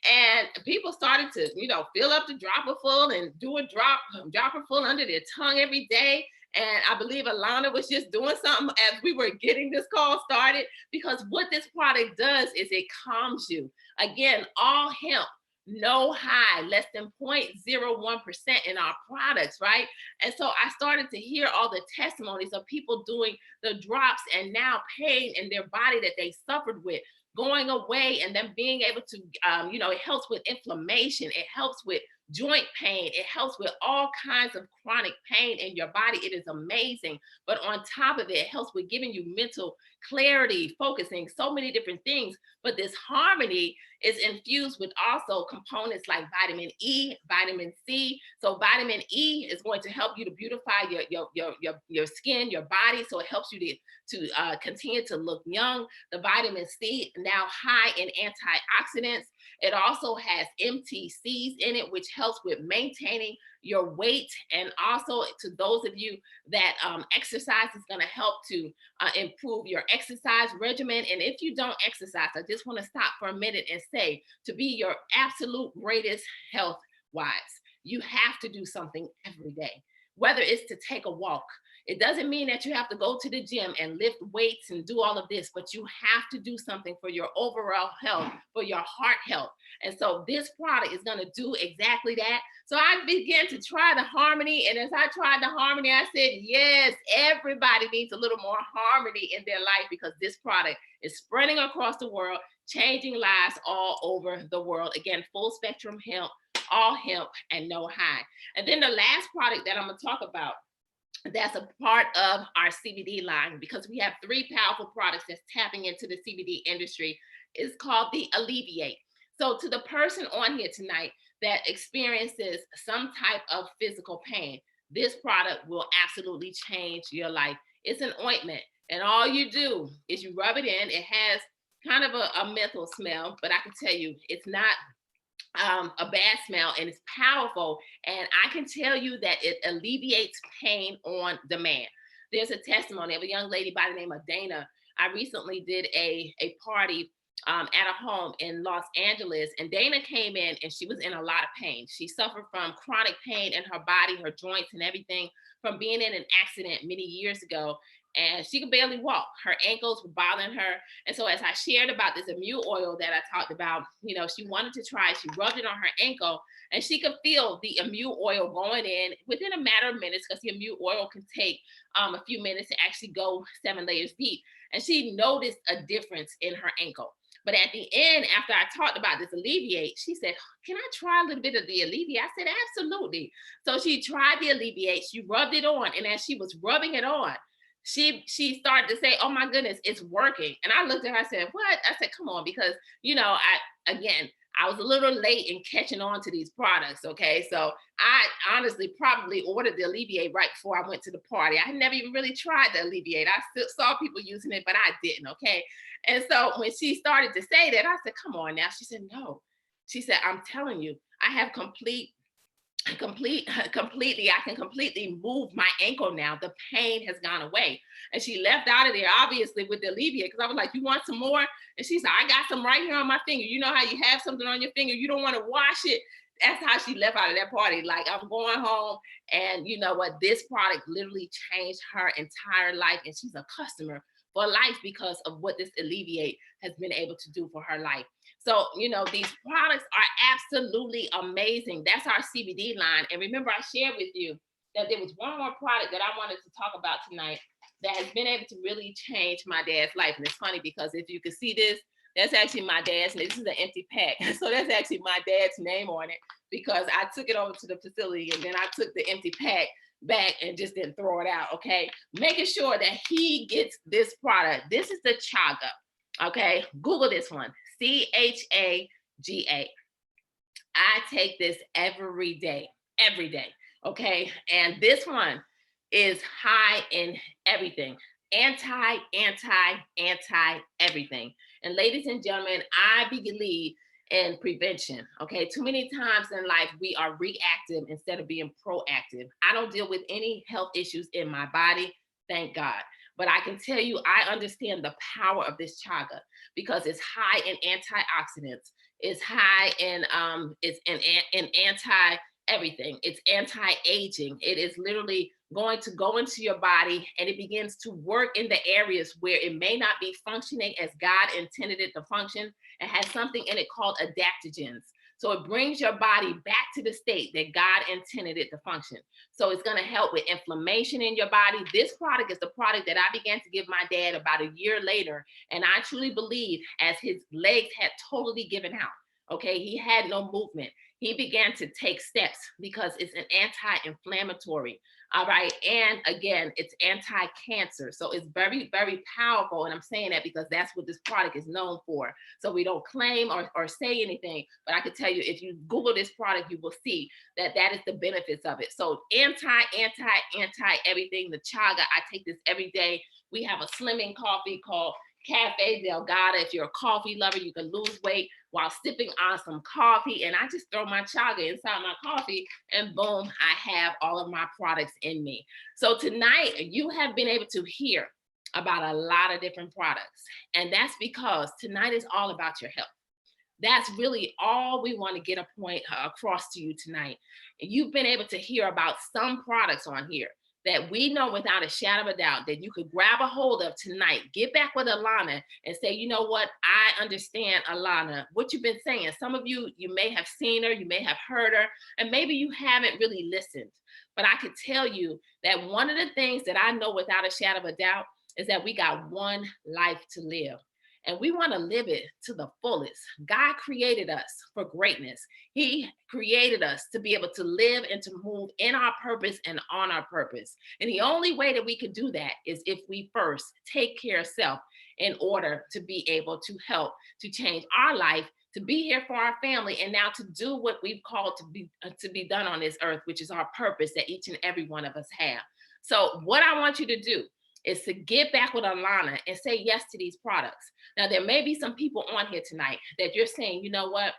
And people started to, fill up the dropper full and do a dropper full under their tongue every day. And I believe Alana was just doing something as we were getting this call started, because what this product does is it calms you. Again, all hemp, no high, less than 0.01% in our products, right? And so I started to hear all the testimonies of people doing the drops and now pain in their body that they suffered with going away, and then being able to, it helps with inflammation. It helps with joint pain. It helps with all kinds of chronic pain in your body. It is amazing. But on top of it, it helps with giving you mental clarity, focusing, so many different things. But this Harmony is infused with also components like vitamin E, vitamin C. So vitamin E is going to help you to beautify your skin, your body. So it helps you to continue to look young. The vitamin C, now high in antioxidants. It also has MTCs in it, which helps with maintaining your weight. And also, to those of you that exercise, is going to help to improve your exercise regimen. And if you don't exercise, I just want to stop for a minute and say, to be your absolute greatest health wise, you have to do something every day, whether it's to take a walk. It doesn't mean that you have to go to the gym and lift weights and do all of this, but you have to do something for your overall health, for your heart health. And so this product is going to do exactly that. So I began to try the Harmony. And as I tried the Harmony, I said, yes, everybody needs a little more harmony in their life, because this product is spreading across the world, changing lives all over the world. Again, full spectrum hemp, all hemp, and no high. And then the last product that I'm going to talk about, that's a part of our CBD line, because we have 3 powerful products that's tapping into the CBD industry. It's called the Alleviate. So to the person on here tonight that experiences some type of physical pain, this product will absolutely change your life. It's an ointment, and all you do is you rub it in. It has kind of a menthol smell, but I can tell you it's not a bad smell, and it's powerful. And I can tell you that it alleviates pain on demand. There's a testimony of a young lady by the name of Dana. I recently did a party at a home in Los Angeles, and Dana came in and she was in a lot of pain. She suffered from chronic pain in her body, her joints and everything, from being in an accident many years ago. And she could barely walk. Her ankles were bothering her. And so as I shared about this immune oil that I talked about, she wanted to try. She rubbed it on her ankle, and she could feel the immune oil going in within a matter of minutes, because the immune oil can take a few minutes to actually go 7 layers deep. And she noticed a difference in her ankle. But at the end, after I talked about this Alleviate, she said, can I try a little bit of the Alleviate? I said, absolutely. So she tried the Alleviate. She rubbed it on. And as she was rubbing it on, she started to say, oh my goodness, it's working. And I looked at her, I said, what? I said, come on, because, I was a little late in catching on to these products. Okay. So I honestly probably ordered the Alleviate right before I went to the party. I never even really tried the Alleviate. I still saw people using it, but I didn't. Okay. And so when she started to say that, I said, come on now. She said, no. She said, I'm telling you, I have completely, I can completely move my ankle now. The pain has gone away. And she left out of there, obviously, with the Alleviate, because I was like, you want some more? And she said, I got some right here on my finger. You know how you have something on your finger, you don't want to wash it? That's how she left out of that party. Like, I'm going home, and you know what? This product literally changed her entire life, and she's a customer for life because of what this Alleviate has been able to do for her life. So, these products are absolutely amazing. That's our CBD line. And remember, I shared with you that there was one more product that I wanted to talk about tonight that has been able to really change my dad's life. And it's funny because if you can see this, that's actually my dad's name. This is an empty pack. So that's actually my dad's name on it, because I took it over to the facility and then I took the empty pack back and just didn't throw it out. Okay. Making sure that he gets this product. This is the Chaga. Okay. Google this one. CHAGA. I take this every day. Okay. And this one is high in everything. Anti everything. And ladies and gentlemen, I believe and prevention. Okay. Too many times in life, we are reactive instead of being proactive. I don't deal with any health issues in my body, thank God. But I can tell you, I understand the power of this chaga because it's high in antioxidants. It's high in in anti everything. It's anti-aging. It is literally going to go into your body and it begins to work in the areas where it may not be functioning as God intended it to function. It has something in it called adaptogens. So it brings your body back to the state that God intended it to function. So it's going to help with inflammation in your body. This product is the product that I began to give my dad about a year later. And I truly believe as his legs had totally given out, okay, he had no movement. He began to take steps because it's an anti-inflammatory. All right. And again, it's anti-cancer. So it's very, very powerful. And I'm saying that because that's what this product is known for. So we don't claim or say anything, but I can tell you, if you Google this product, you will see that that is the benefits of it. So anti everything, the chaga, I take this every day. We have a slimming coffee called Cafe Delgada. If you're a coffee lover, you can lose weight while sipping on some coffee. And I just throw my chaga inside my coffee and boom, I have all of my products in me. So tonight you have been able to hear about a lot of different products. And that's because tonight is all about your health. That's really all we want to get a point across to you tonight. You've been able to hear about some products on here that we know without a shadow of a doubt that you could grab a hold of tonight. Get back with Alana and say, you know what? I understand, Alana, what you've been saying. Some of you, you may have seen her, you may have heard her, and maybe you haven't really listened. But I could tell you that one of the things that I know without a shadow of a doubt is that we got one life to live. And we want to live it to the fullest. God created us for greatness. He created us to be able to live and to move in our purpose and on our purpose. And the only way that we could do that is if we first take care of self in order to be able to help to change our life, to be here for our family, and now to do what we've called to be done on this earth, which is our purpose that each and every one of us have. So what I want you to do is to get back with Alana and say yes to these products. Now, there may be some people on here tonight that you're saying, you know what?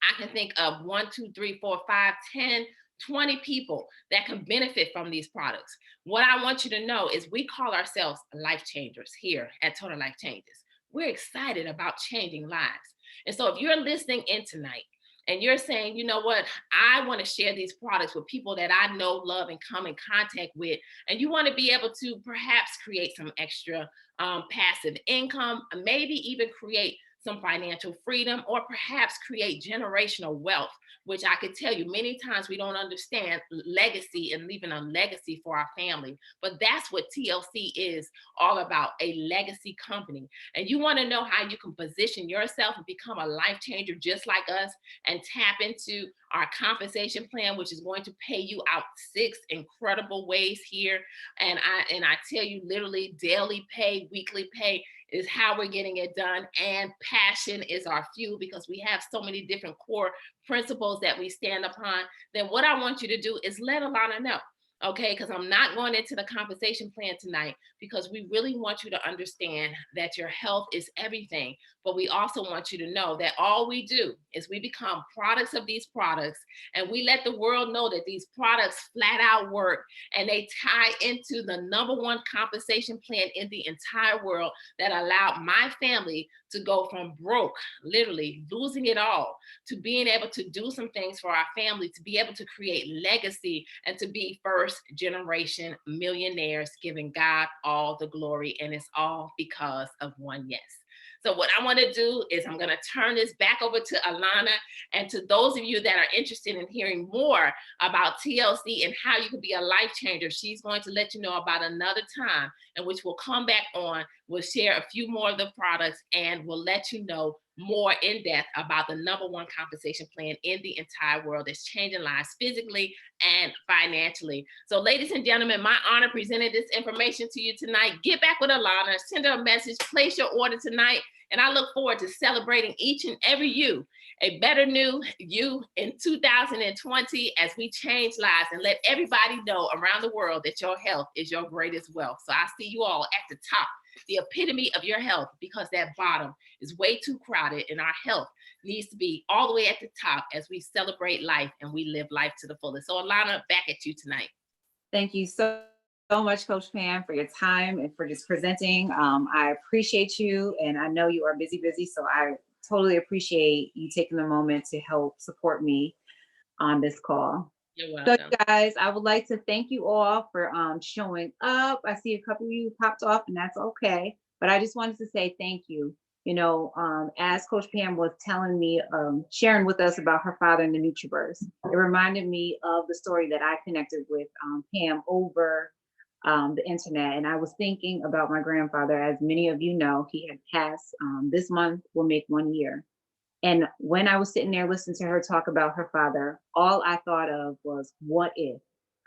I can think of 1, 2, 3, 4, 5, 10, 20 people that can benefit from these products. What I want you to know is we call ourselves life changers here at Total Life Changes. We're excited about changing lives. And so if you're listening in tonight and you're saying, you know what, I want to share these products with people that I know, love, and come in contact with, and you want to be able to perhaps create some extra passive income, maybe even create some financial freedom, or perhaps create generational wealth, which I could tell you many times we don't understand legacy and leaving a legacy for our family. But that's what TLC is all about, a legacy company. And you want to know how you can position yourself and become a life changer just like us and tap into our compensation plan, which is going to pay you out 6 incredible ways here. And I tell you, literally daily pay, weekly pay is how we're getting it done. And passion is our fuel because we have so many different core principles that we stand upon. Then what I want you to do is let Alana know. Okay, because I'm not going into the compensation plan tonight because we really want you to understand that your health is everything. But we also want you to know that all we do is we become products of these products and we let the world know that these products flat out work and they tie into the #1 compensation plan in the entire world that allowed my family to go from broke, literally losing it all, to being able to do some things for our family, to be able to create legacy and to be first generation millionaires, giving God all the glory. And it's all because of one yes. So what I want to do is I'm going to turn this back over to Alana. And to those of you that are interested in hearing more about TLC and how you can be a life changer, she's going to let you know about another time in which we'll come back on. We'll share a few more of the products and we'll let you know more in depth about the #1 compensation plan in the entire world that's changing lives physically and financially. So ladies and gentlemen, my honor presenting this information to you tonight. Get back with Alana, send her a message, place your order tonight. And I look forward to celebrating each and every you, a better new you in 2020 as we change lives and let everybody know around the world that your health is your greatest wealth. So I see you all at the top, the epitome of your health, because that bottom is way too crowded and our health needs to be all the way at the top as we celebrate life and we live life to the fullest. So Alana, back at you tonight. Thank you so much, Coach Pam, for your time and for just presenting. I appreciate you, and I know you are busy, so I totally appreciate you taking the moment to help support me on this call. You're So, welcome. you guys, I would like to thank you all for showing up. I see a couple of you popped off, and that's okay. But I just wanted to say thank you. As Coach Pam was telling me, sharing with us about her father and the NutriVerse, it reminded me of the story that I connected with Pam over the internet. And I was thinking about my grandfather. As many of you know, he had passed. This month will make 1 year. And when I was sitting there listening to her talk about her father, all I thought of was, what if?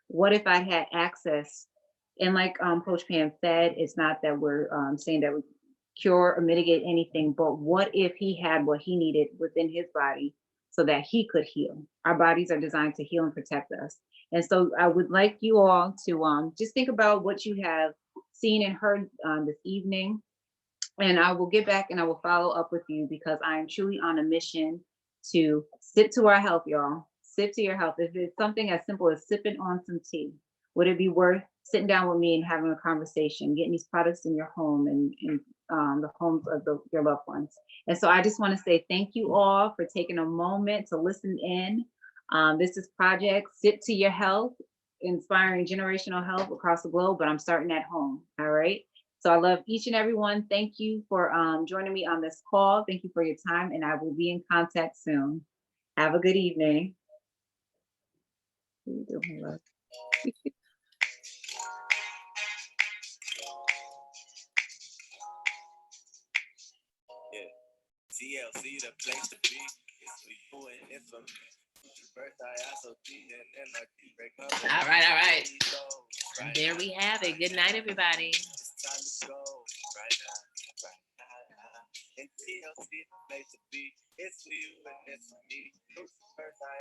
What if I had access? And like Coach Pam said, it's not that we're saying that we cure or mitigate anything, but what if he had what he needed within his body so that he could heal? Our bodies are designed to heal and protect us. And so I would like you all to just think about what you have seen and heard this evening, and I will get back and I will follow up with you because I am truly on a mission to sip to our health, y'all. Sip to your health. If it's something as simple as sipping on some tea, would it be worth sitting down with me and having a conversation, getting these products in your home and the homes of your loved ones? And so I just want to say thank you all for taking a moment to listen in. This is Project Sip to Your Health, inspiring generational health across the globe, but I'm starting at home. All right. So I love each and every one. Thank you for joining me on this call. Thank you for your time, and I will be in contact soon. Have a good evening. What are you doing, love? Yeah. TLC, the place to be. It's for you and it's for me. All right, all right. And there we have it. Good night, everybody. It's time to go right now. And TLC, the place to be. It's for you and it's for me. First, I